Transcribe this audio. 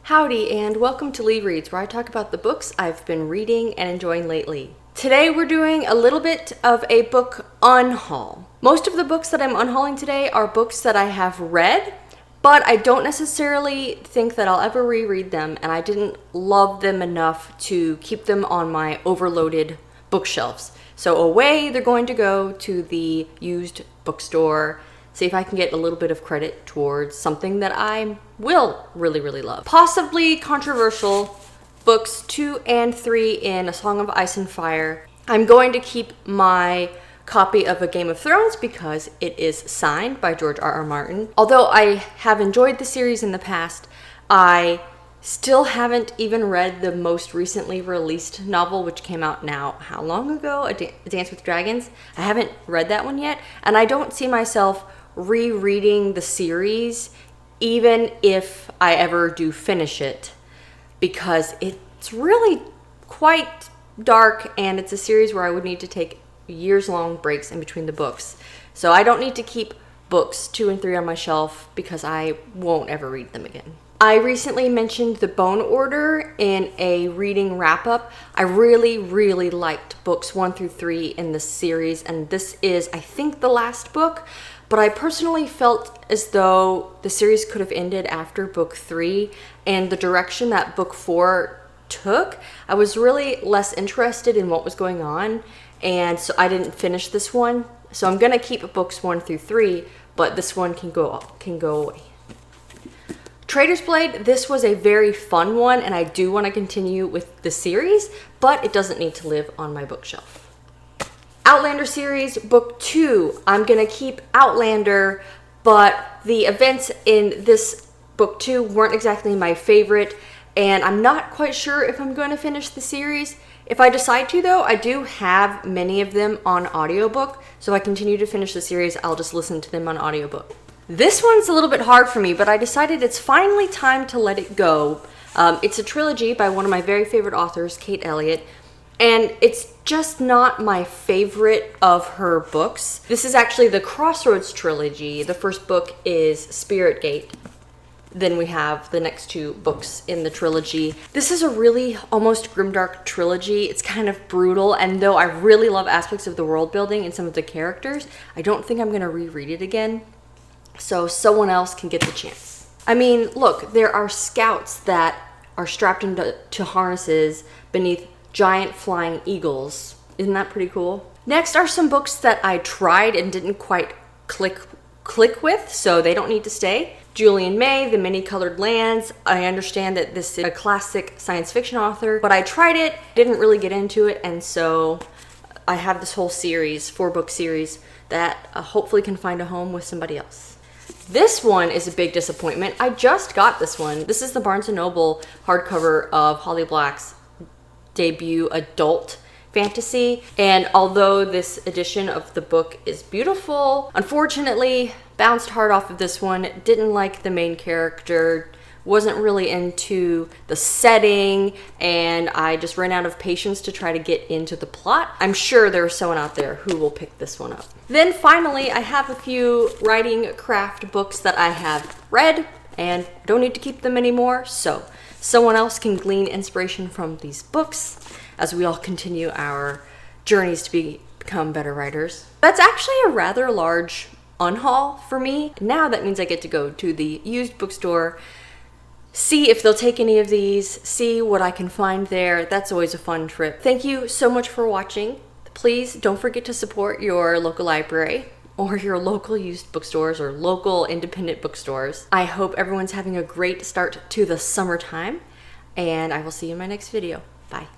Howdy and welcome to LeeReads, where I talk about the books I've been reading and enjoying lately. Today we're doing a little bit of a book unhaul. Most of the books that I'm unhauling today are books that I have read, but I don't necessarily think that I'll ever reread them, and I didn't love them enough to keep them on my overloaded bookshelves. So away they're going to go to the used bookstore, see if I can get a little bit of credit towards something that I will really love. Possibly controversial, books 2 and 3 in A Song of Ice and Fire. I'm going to keep my copy of A Game of Thrones because it is signed by George R.R. Martin. Although I have enjoyed the series in the past, I still haven't even read the most recently released novel, which came out now, how long ago? A Dance with Dragons? I haven't read that one yet, and I don't see myself rereading the series even if I ever do finish it, because it's really quite dark and it's a series where I would need to take years-long breaks in between the books. So I don't need to keep books 2 and 3 on my shelf because I won't ever read them again. I recently mentioned The Bone Order in a reading wrap-up. I really liked books 1 through 3 in the series, and this is, I think, the last book. But I personally felt as though the series could have ended after book 3, and the direction that book 4 took, I was really less interested in what was going on, and so I didn't finish this one. So I'm gonna keep books 1 through 3, but this one can go away. Trader's Blade, this was a very fun one, and I do want to continue with the series, but it doesn't need to live on my bookshelf. Outlander series, book 2. I'm gonna keep Outlander, but the events in this book 2 weren't exactly my favorite, and I'm not quite sure if I'm going to finish the series. If I decide to, though, I do have many of them on audiobook, so if I continue to finish the series, I'll just listen to them on audiobook. This one's a little bit hard for me, but I decided it's finally time to let it go. It's a trilogy by one of my very favorite authors, Kate Elliott, and it's just not my favorite of her books. This is actually the Crossroads trilogy. The first book is Spirit Gate. Then we have the next 2 books in the trilogy. This is a really almost grimdark trilogy. It's kind of brutal, and though I really love aspects of the world building and some of the characters, I don't think I'm gonna reread it again, so someone else can get the chance. I mean, look, there are scouts that are strapped into harnesses beneath giant flying eagles. Isn't that pretty cool? Next are some books that I tried and didn't quite click with, so they don't need to stay. Julian May, The Many-Colored Lands. I understand that this is a classic science fiction author, but I tried it, didn't really get into it, and so I have this whole series, 4-book series, that hopefully can find a home with somebody else. This one is a big disappointment. I just got this one. This is the Barnes & Noble hardcover of Holly Black's debut adult fantasy, and although this edition of the book is beautiful, unfortunately bounced hard off of this one. Didn't like the main character, wasn't really into the setting, and I just ran out of patience to try to get into the plot. I'm sure there's someone out there who will pick this one up. Then finally, I have a few writing craft books that I have read and don't need to keep them anymore, so someone else can glean inspiration from these books as we all continue our journeys to become better writers. That's actually a rather large unhaul for me. Now that means I get to go to the used bookstore, see if they'll take any of these, see what I can find there. That's always a fun trip. Thank you so much for watching. Please don't forget to support your local library or your local used bookstores or local independent bookstores. I hope everyone's having a great start to the summertime, and I will see you in my next video. Bye.